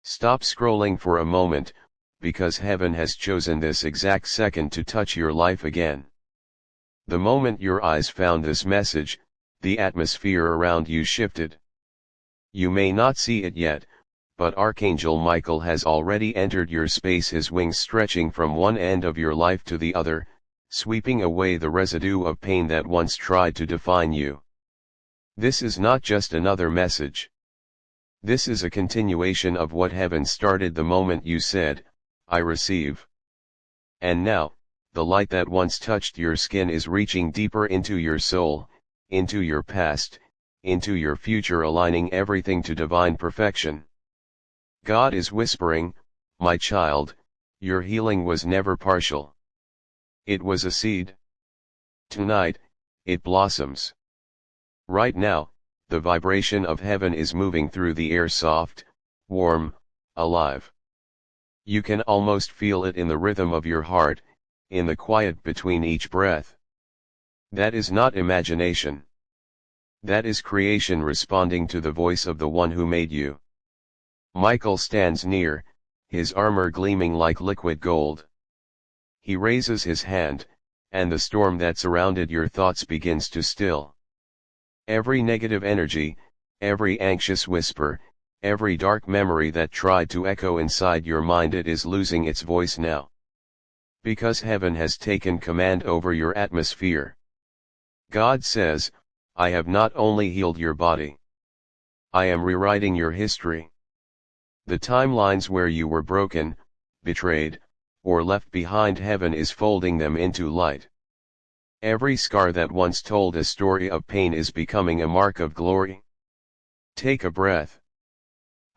Stop scrolling for a moment, because heaven has chosen this exact second to touch your life again. The moment your eyes found this message, the atmosphere around you shifted. You may not see it yet, but Archangel Michael has already entered your space, his wings stretching from one end of your life to the other, sweeping away the residue of pain that once tried to define you. This is not just another message. This is a continuation of what heaven started the moment you said, "I receive." And now, the light that once touched your skin is reaching deeper into your soul, into your past, into your future, aligning everything to divine perfection. God is whispering, "My child, your healing was never partial. It was a seed. Tonight, it blossoms." Right now, the vibration of heaven is moving through the air, soft, warm, alive. You can almost feel it in the rhythm of your heart, in the quiet between each breath. That is not imagination. That is creation responding to the voice of the one who made you. Michael stands near, his armor gleaming like liquid gold. He raises his hand, and the storm that surrounded your thoughts begins to still. Every negative energy, every anxious whisper, every dark memory that tried to echo inside your mind, it is losing its voice now. Because heaven has taken command over your atmosphere. God says, "I have not only healed your body. I am rewriting your history." The timelines where you were broken, betrayed, or left behind, heaven is folding them into light. Every scar that once told a story of pain is becoming a mark of glory. Take a breath.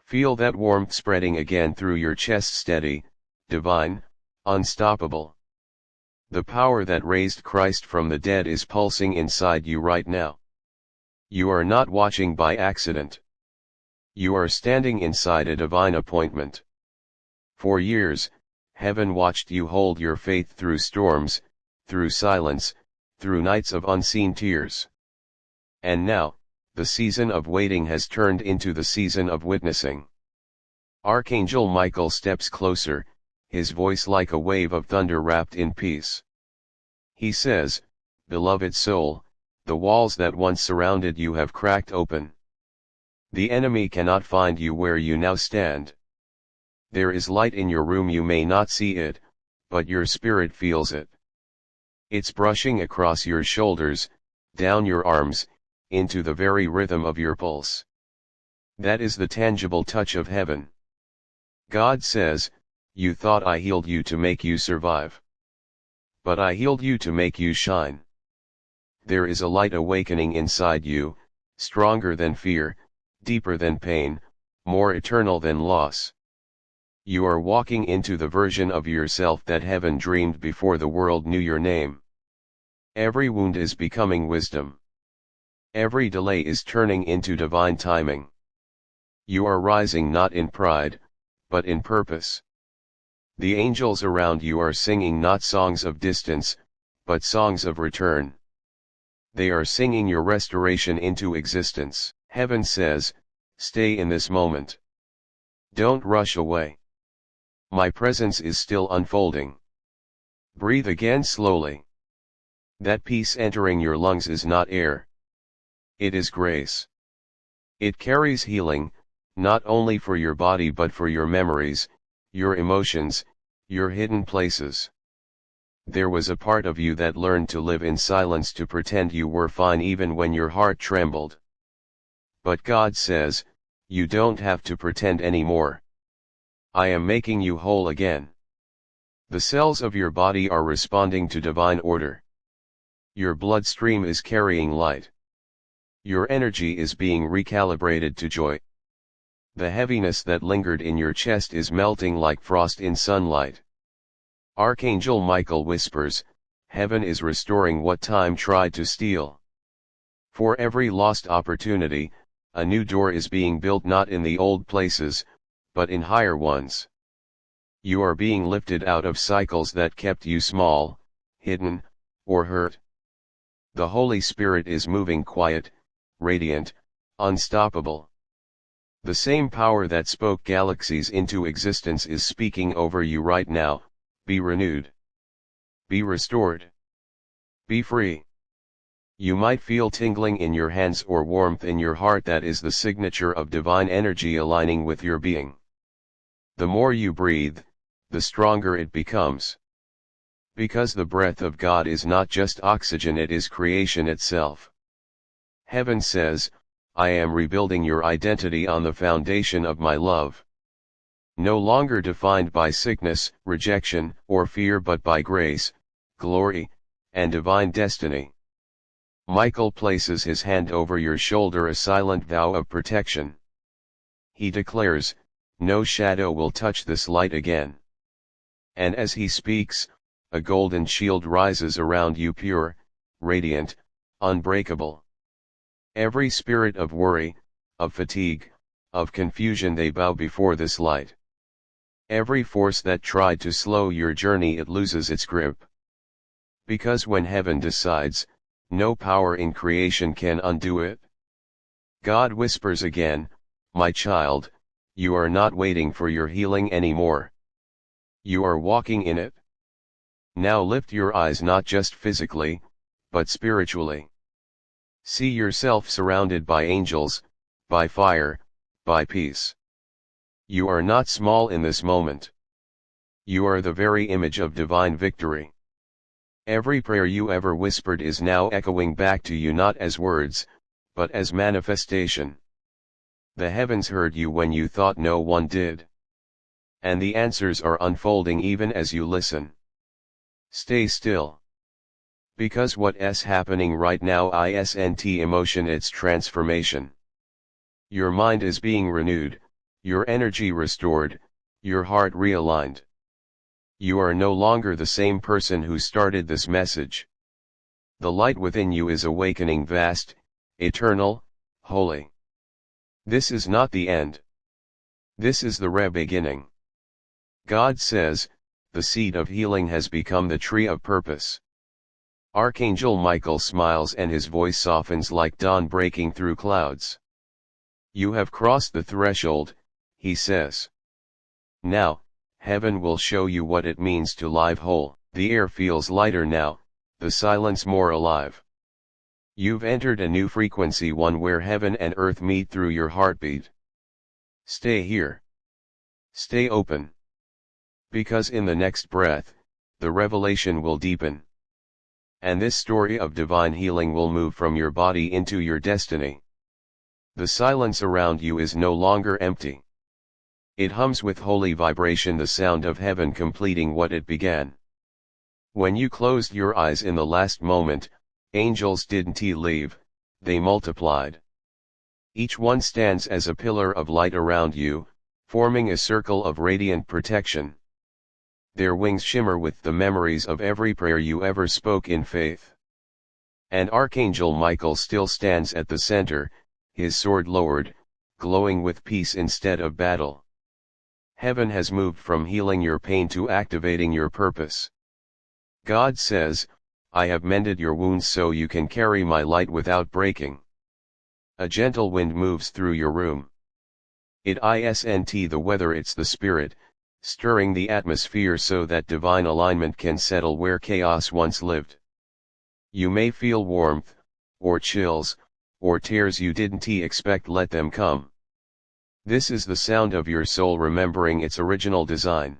Feel that warmth spreading again through your chest, steady, divine, unstoppable. The power that raised Christ from the dead is pulsing inside you right now. You are not watching by accident. You are standing inside a divine appointment. For years, heaven watched you hold your faith through storms, through silence, through nights of unseen tears. And now, the season of waiting has turned into the season of witnessing. Archangel Michael steps closer, his voice like a wave of thunder wrapped in peace. He says, "Beloved soul, the walls that once surrounded you have cracked open. The enemy cannot find you where you now stand. There is light in your room, you may not see it, but your spirit feels it. It's brushing across your shoulders, down your arms, into the very rhythm of your pulse. That is the tangible touch of heaven. God says, you thought I healed you to make you survive. But I healed you to make you shine. There is a light awakening inside you, stronger than fear, deeper than pain, more eternal than loss. You are walking into the version of yourself that heaven dreamed before the world knew your name. Every wound is becoming wisdom. Every delay is turning into divine timing. You are rising not in pride, but in purpose. The angels around you are singing not songs of distance, but songs of return. They are singing your restoration into existence. Heaven says, stay in this moment. Don't rush away. My presence is still unfolding. Breathe again slowly. That peace entering your lungs is not air. It is grace. It carries healing, not only for your body but for your memories, your emotions, your hidden places. There was a part of you that learned to live in silence, to pretend you were fine even when your heart trembled. But God says, you don't have to pretend anymore. I am making you whole again. The cells of your body are responding to divine order. Your bloodstream is carrying light. Your energy is being recalibrated to joy. The heaviness that lingered in your chest is melting like frost in sunlight. Archangel Michael whispers, heaven is restoring what time tried to steal. For every lost opportunity, a new door is being built, not in the old places, but in higher ones. You are being lifted out of cycles that kept you small, hidden, or hurt. The Holy Spirit is moving quiet, radiant, unstoppable. The same power that spoke galaxies into existence is speaking over you right now. Be renewed. Be restored. Be free. You might feel tingling in your hands or warmth in your heart. That is the signature of divine energy aligning with your being. The more you breathe, the stronger it becomes. Because the breath of God is not just oxygen, it is creation itself. Heaven says, I am rebuilding your identity on the foundation of my love. No longer defined by sickness, rejection, or fear, but by grace, glory, and divine destiny. Michael places his hand over your shoulder, a silent vow of protection. He declares, no shadow will touch this light again. And as he speaks, a golden shield rises around you, pure, radiant, unbreakable. Every spirit of worry, of fatigue, of confusion, they bow before this light. Every force that tried to slow your journey, it loses its grip. Because when heaven decides, no power in creation can undo it. God whispers again, my child, you are not waiting for your healing anymore. You are walking in it. Now lift your eyes, not just physically, but spiritually. See yourself surrounded by angels, by fire, by peace. You are not small in this moment. You are the very image of divine victory. Every prayer you ever whispered is now echoing back to you, not as words, but as manifestation. The heavens heard you when you thought no one did. And the answers are unfolding even as you listen. Stay still. Because what's happening right now isn't emotion, it's transformation. Your mind is being renewed, your energy restored, your heart realigned. You are no longer the same person who started this message. The light within you is awakening, vast, eternal, holy. This is not the end. This is the beginning. God says, the seed of healing has become the tree of purpose. Archangel Michael smiles and his voice softens like dawn breaking through clouds. You have crossed the threshold, he says. Now, heaven will show you what it means to live whole. The air feels lighter now, the silence more alive. You've entered a new frequency, one where heaven and earth meet through your heartbeat. Stay here. Stay open. Because in the next breath, the revelation will deepen. And this story of divine healing will move from your body into your destiny. The silence around you is no longer empty. It hums with holy vibration, the sound of heaven completing what it began. When you closed your eyes in the last moment, angels didn't leave, they multiplied. Each one stands as a pillar of light around you, forming a circle of radiant protection. Their wings shimmer with the memories of every prayer you ever spoke in faith. And Archangel Michael still stands at the center, his sword lowered, glowing with peace instead of battle. Heaven has moved from healing your pain to activating your purpose. God says, I have mended your wounds so you can carry my light without breaking. A gentle wind moves through your room. It isn't the weather, it's the Spirit, stirring the atmosphere so that divine alignment can settle where chaos once lived. You may feel warmth, or chills, or tears you didn't expect. Let them come. This is the sound of your soul remembering its original design.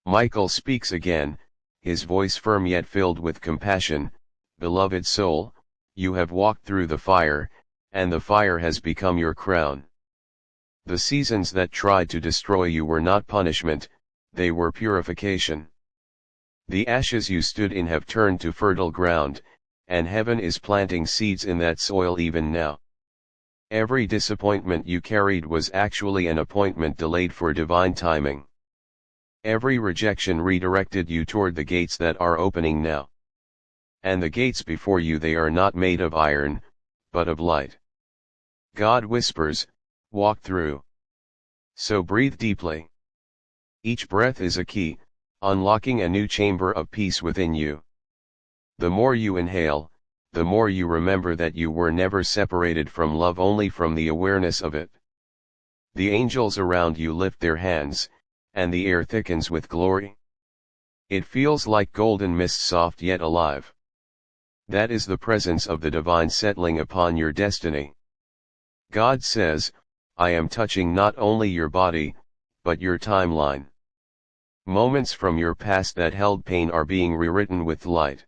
Michael speaks again, his voice firm yet filled with compassion. Beloved soul, you have walked through the fire, and the fire has become your crown. The seasons that tried to destroy you were not punishment, they were purification. The ashes you stood in have turned to fertile ground, and heaven is planting seeds in that soil even now. Every disappointment you carried was actually an appointment delayed for divine timing. Every rejection redirected you toward the gates that are opening now. And the gates before you, they are not made of iron, but of light. God whispers, walk through. So breathe deeply. Each breath is a key, unlocking a new chamber of peace within you. The more you inhale, the more you remember that you were never separated from love, only from the awareness of it. The angels around you lift their hands, and the air thickens with glory. It feels like golden mist, soft yet alive. That is the presence of the divine settling upon your destiny. God says, I am touching not only your body, but your timeline. Moments from your past that held pain are being rewritten with light.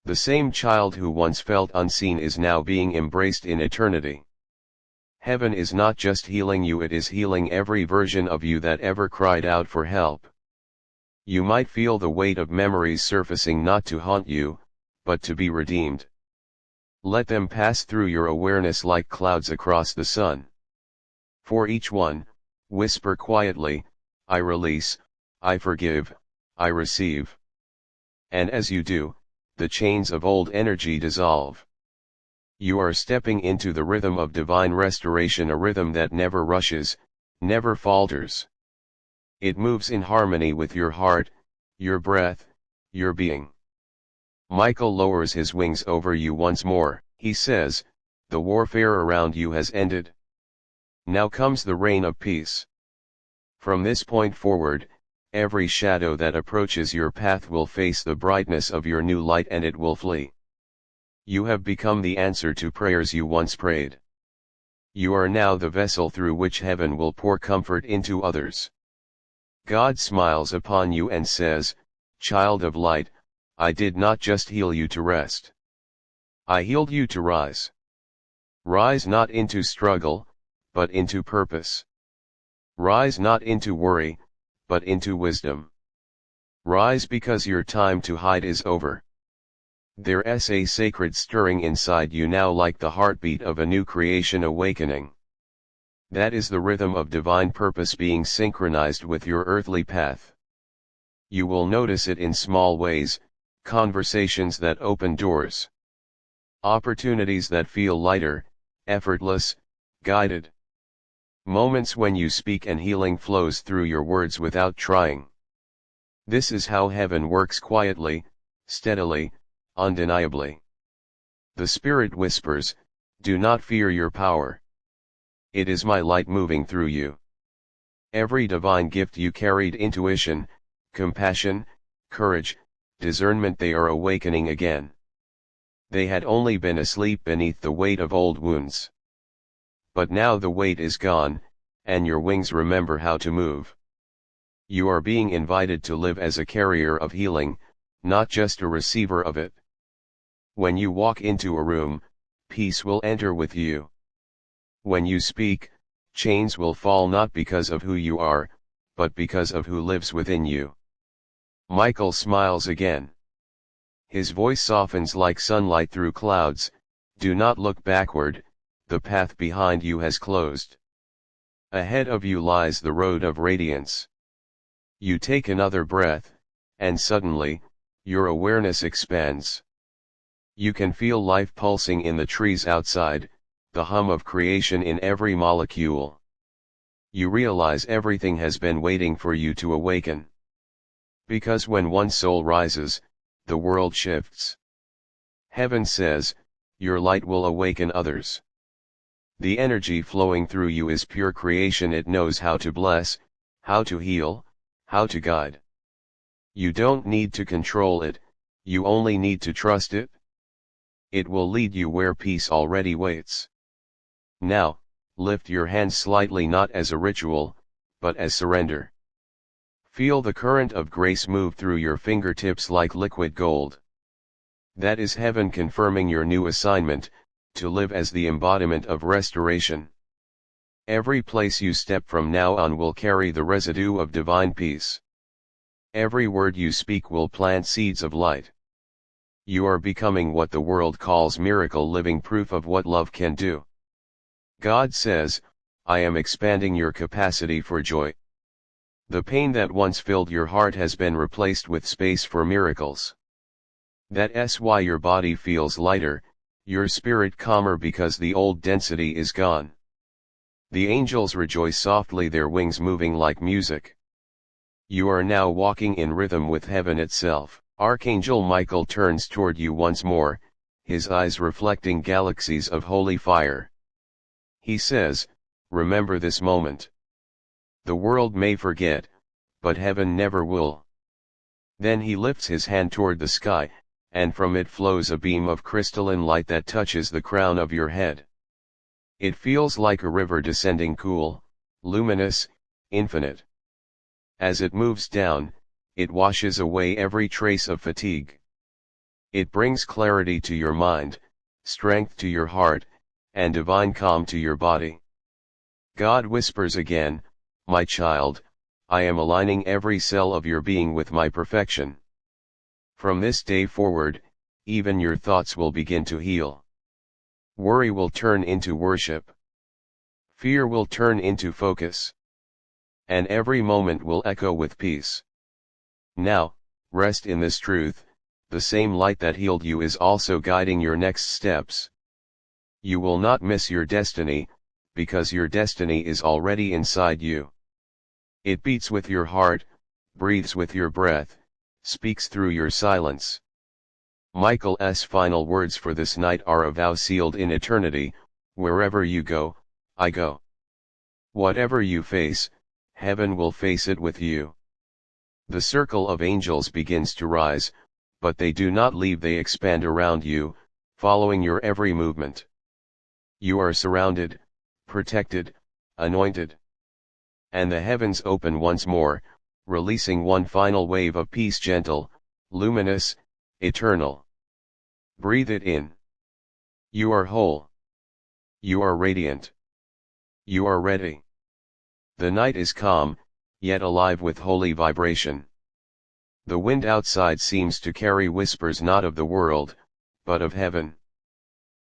The same child who once felt unseen is now being embraced in eternity. Heaven is not just healing you, it is healing every version of you that ever cried out for help. You might feel the weight of memories surfacing, not to haunt you, but to be redeemed. Let them pass through your awareness like clouds across the sun. For each one, whisper quietly, I release, I forgive, I receive. And as you do, the chains of old energy dissolve. You are stepping into the rhythm of divine restoration, a rhythm that never rushes, never falters. It moves in harmony with your heart, your breath, your being. Michael lowers his wings over you once more. He says, the warfare around you has ended. Now comes the reign of peace. From this point forward, every shadow that approaches your path will face the brightness of your new light, and it will flee. You have become the answer to prayers you once prayed. You are now the vessel through which heaven will pour comfort into others. God smiles upon you and says, child of light, I did not just heal you to rest. I healed you to rise. Rise not into struggle, but into purpose. Rise not into worry, but into wisdom. Rise because your time to hide is over. There's a sacred stirring inside you now, like the heartbeat of a new creation awakening. That is the rhythm of divine purpose being synchronized with your earthly path. You will notice it in small ways, conversations that open doors. Opportunities that feel lighter, effortless, guided. Moments when you speak and healing flows through your words without trying. This is how heaven works, quietly, steadily, undeniably. The Spirit whispers, do not fear your power. It is my light moving through you. Every divine gift you carried, intuition, compassion, courage, discernment, they are awakening again. They had only been asleep beneath the weight of old wounds. But now the weight is gone, and your wings remember how to move. You are being invited to live as a carrier of healing, not just a receiver of it. When you walk into a room, peace will enter with you. When you speak, chains will fall, not because of who you are, but because of who lives within you. Michael smiles again. His voice softens like sunlight through clouds. Do not look backward, the path behind you has closed. Ahead of you lies the road of radiance. You take another breath, and suddenly, your awareness expands. You can feel life pulsing in the trees outside, the hum of creation in every molecule. You realize everything has been waiting for you to awaken. Because when one soul rises, the world shifts. Heaven says, your light will awaken others. The energy flowing through you is pure creation. It knows how to bless, how to heal, how to guide. You don't need to control it, you only need to trust it. It will lead you where peace already waits. Now, lift your hands slightly, not as a ritual, but as surrender. Feel the current of grace move through your fingertips like liquid gold. That is heaven confirming your new assignment, to live as the embodiment of restoration. Every place you step from now on will carry the residue of divine peace. Every word you speak will plant seeds of light. You are becoming what the world calls miracle living, proof of what love can do. God says, I am expanding your capacity for joy. The pain that once filled your heart has been replaced with space for miracles. That's why your body feels lighter, your spirit calmer, because the old density is gone. The angels rejoice softly, their wings moving like music. You are now walking in rhythm with heaven itself. Archangel Michael turns toward you once more, his eyes reflecting galaxies of holy fire. He says, remember this moment. The world may forget, but heaven never will. Then he lifts his hand toward the sky, and from it flows a beam of crystalline light that touches the crown of your head. It feels like a river descending cool, luminous, infinite. As it moves down, it washes away every trace of fatigue. It brings clarity to your mind, strength to your heart, and divine calm to your body. God whispers again, "My child, I am aligning every cell of your being with my perfection. From this day forward, even your thoughts will begin to heal. Worry will turn into worship. Fear will turn into focus. And every moment will echo with peace. Now, rest in this truth, the same light that healed you is also guiding your next steps. You will not miss your destiny, because your destiny is already inside you. It beats with your heart, breathes with your breath, speaks through your silence. Michael's final words for this night are a vow sealed in eternity: wherever you go, I go. Whatever you face, heaven will face it with you. The circle of angels begins to rise, but they do not leave, they expand around you, following your every movement. You are surrounded, protected, anointed. And the heavens open once more, releasing one final wave of peace, gentle, luminous, eternal. Breathe it in. You are whole. You are radiant. You are ready. The night is calm, yet alive with holy vibration. The wind outside seems to carry whispers not of the world, but of heaven.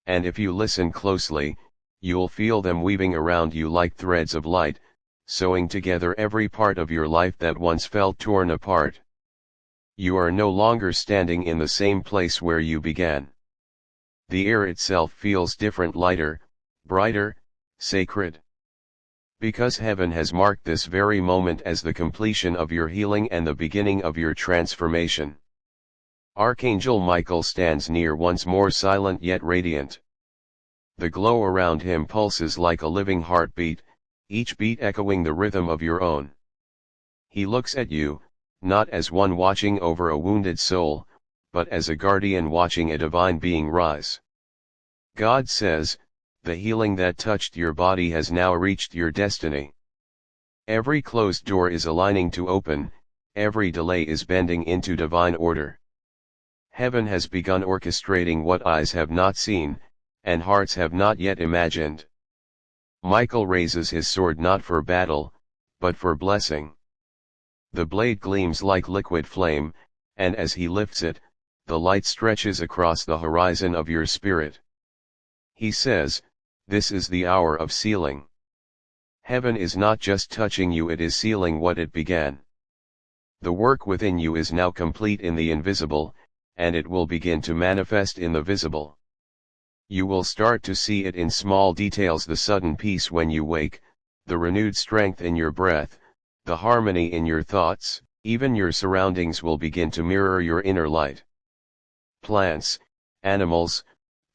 And if you listen closely, you'll feel them weaving around you like threads of light, sewing together every part of your life that once felt torn apart. You are no longer standing in the same place where you began. The air itself feels different, lighter, brighter, sacred. Because heaven has marked this very moment as the completion of your healing and the beginning of your transformation. Archangel Michael stands near once more, silent yet radiant. The glow around him pulses like a living heartbeat, each beat echoing the rhythm of your own. He looks at you, not as one watching over a wounded soul, but as a guardian watching a divine being rise. God says, the healing that touched your body has now reached your destiny. Every closed door is aligning to open, every delay is bending into divine order. Heaven has begun orchestrating what eyes have not seen, and hearts have not yet imagined. Michael raises his sword not for battle, but for blessing. The blade gleams like liquid flame, and as he lifts it, the light stretches across the horizon of your spirit. He says, "This is the hour of sealing." Heaven is not just touching you, it is sealing what it began. The work within you is now complete in the invisible, and it will begin to manifest in the visible. You will start to see it in small details: the sudden peace when you wake, the renewed strength in your breath, the harmony in your thoughts. Even your surroundings will begin to mirror your inner light. Plants, animals,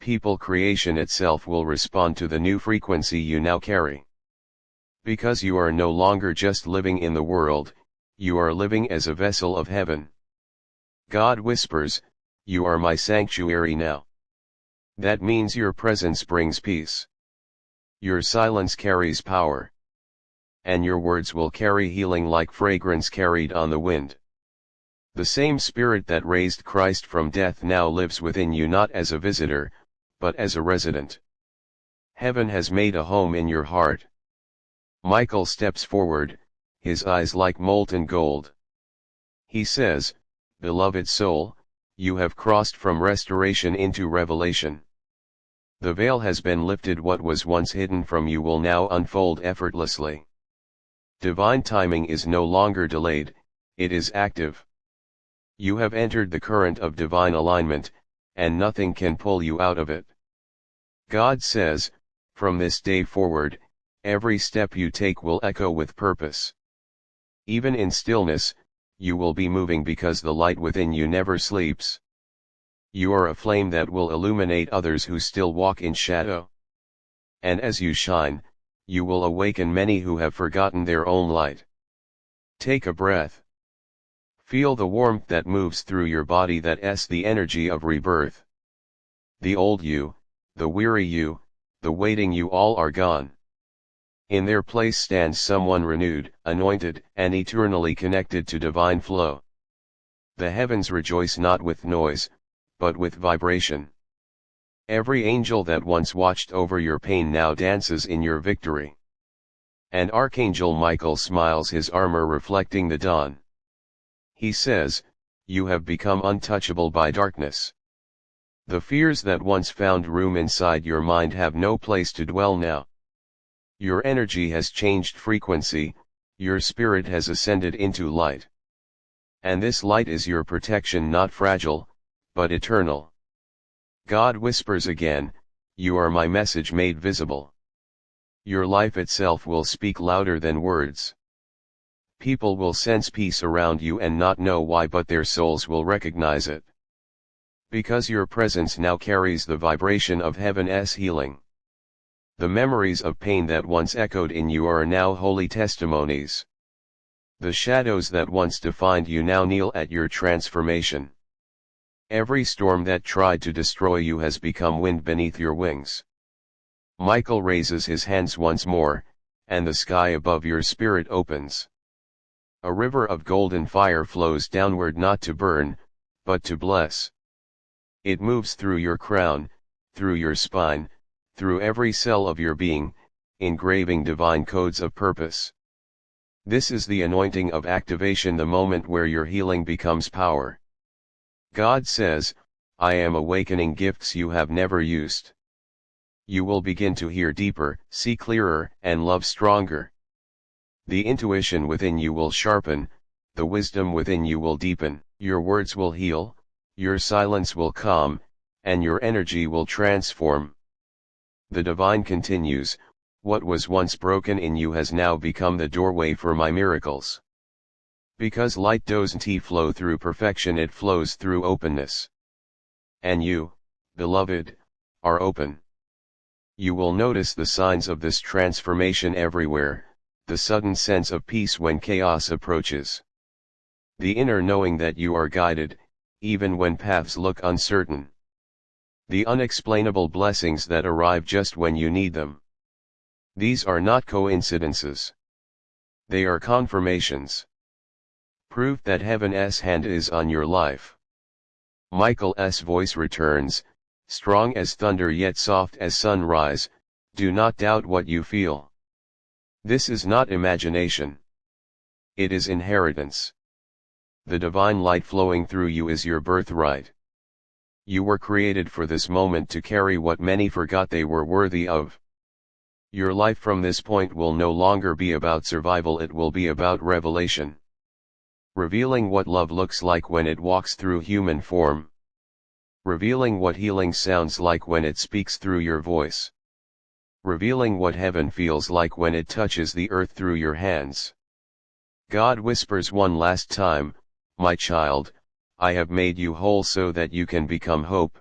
people, creation itself will respond to the new frequency you now carry. Because you are no longer just living in the world, you are living as a vessel of heaven. God whispers, "You are my sanctuary now." That means your presence brings peace. Your silence carries power. And your words will carry healing like fragrance carried on the wind. The same Spirit that raised Christ from death now lives within you, not as a visitor, but as a resident. Heaven has made a home in your heart. Michael steps forward, his eyes like molten gold. He says, "Beloved soul, you have crossed from restoration into revelation. The veil has been lifted. What was once hidden from you will now unfold effortlessly. Divine timing is no longer delayed, it is active. You have entered the current of divine alignment, and nothing can pull you out of it." God says, from this day forward, every step you take will echo with purpose. Even in stillness, you will be moving because the light within you never sleeps. You are a flame that will illuminate others who still walk in shadow. And as you shine, you will awaken many who have forgotten their own light. Take a breath. Feel the warmth that moves through your body, that's the energy of rebirth. The old you, the weary you, the waiting you, all are gone. In their place stands someone renewed, anointed, and eternally connected to divine flow. The heavens rejoice not with noise, but with vibration. Every angel that once watched over your pain now dances in your victory. And Archangel Michael smiles, his armor reflecting the dawn. He says, "You have become untouchable by darkness." The fears that once found room inside your mind have no place to dwell now. Your energy has changed frequency, your spirit has ascended into light. And this light is your protection, not fragile, but eternal. God whispers again, "You are my message made visible." Your life itself will speak louder than words. People will sense peace around you and not know why, but their souls will recognize it. Because your presence now carries the vibration of heaven's healing. The memories of pain that once echoed in you are now holy testimonies. The shadows that once defined you now kneel at your transformation. Every storm that tried to destroy you has become wind beneath your wings. Michael raises his hands once more, and the sky above your spirit opens. A river of golden fire flows downward, not to burn, but to bless. It moves through your crown, through your spine, through every cell of your being, engraving divine codes of purpose. This is the anointing of activation, the moment where your healing becomes power. God says, "I am awakening gifts you have never used." You will begin to hear deeper, see clearer, and love stronger. The intuition within you will sharpen, the wisdom within you will deepen, your words will heal, your silence will calm, and your energy will transform. The divine continues, "What was once broken in you has now become the doorway for my miracles." Because light doesn't flow through perfection, it flows through openness. And you, beloved, are open. You will notice the signs of this transformation everywhere, the sudden sense of peace when chaos approaches. The inner knowing that you are guided, even when paths look uncertain. The unexplainable blessings that arrive just when you need them. These are not coincidences. They are confirmations. Proof that heaven's hand is on your life. Michael's voice returns, strong as thunder yet soft as sunrise. Do not doubt what you feel. This is not imagination. It is inheritance. The divine light flowing through you is your birthright. You were created for this moment to carry what many forgot they were worthy of. Your life from this point will no longer be about survival, it will be about revelation. Revealing what love looks like when it walks through human form. Revealing what healing sounds like when it speaks through your voice. Revealing what heaven feels like when it touches the earth through your hands. God whispers one last time, "My child, I have made you whole so that you can become hope."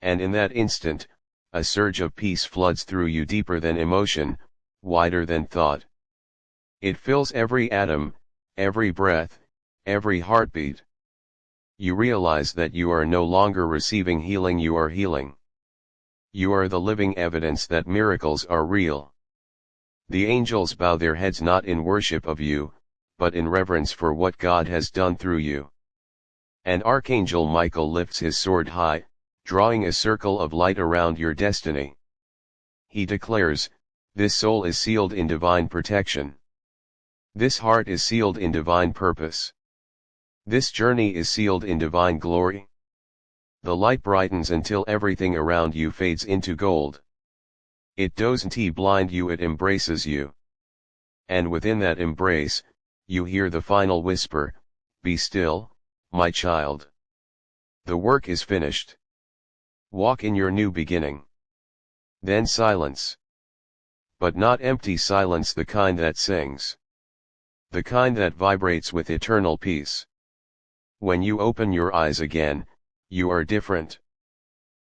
And in that instant, a surge of peace floods through you, deeper than emotion, wider than thought. It fills every atom, every breath, every heartbeat. You realize that you are no longer receiving healing, you are healing. You are the living evidence that miracles are real. The angels bow their heads not in worship of you, but in reverence for what God has done through you. And Archangel Michael lifts his sword high, drawing a circle of light around your destiny. He declares, "This soul is sealed in divine protection. This heart is sealed in divine purpose. This journey is sealed in divine glory." The light brightens until everything around you fades into gold. It doesn't blind you, it embraces you. And within that embrace, you hear the final whisper, "Be still, my child. The work is finished. Walk in your new beginning." Then silence. But not empty silence, the kind that sings. The kind that vibrates with eternal peace. When you open your eyes again, you are different.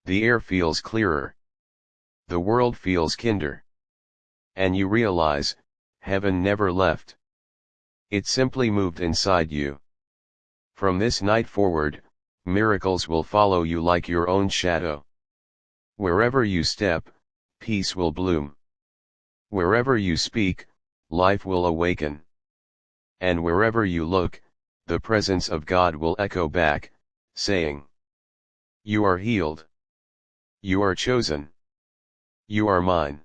The air feels clearer. The world feels kinder. and you realize, heaven never left. It simply moved inside you. From this night forward, miracles will follow you like your own shadow. Wherever you step, peace will bloom. Wherever you speak, life will awaken. And wherever you look, the presence of God will echo back, saying, "You are healed. You are chosen. You are mine."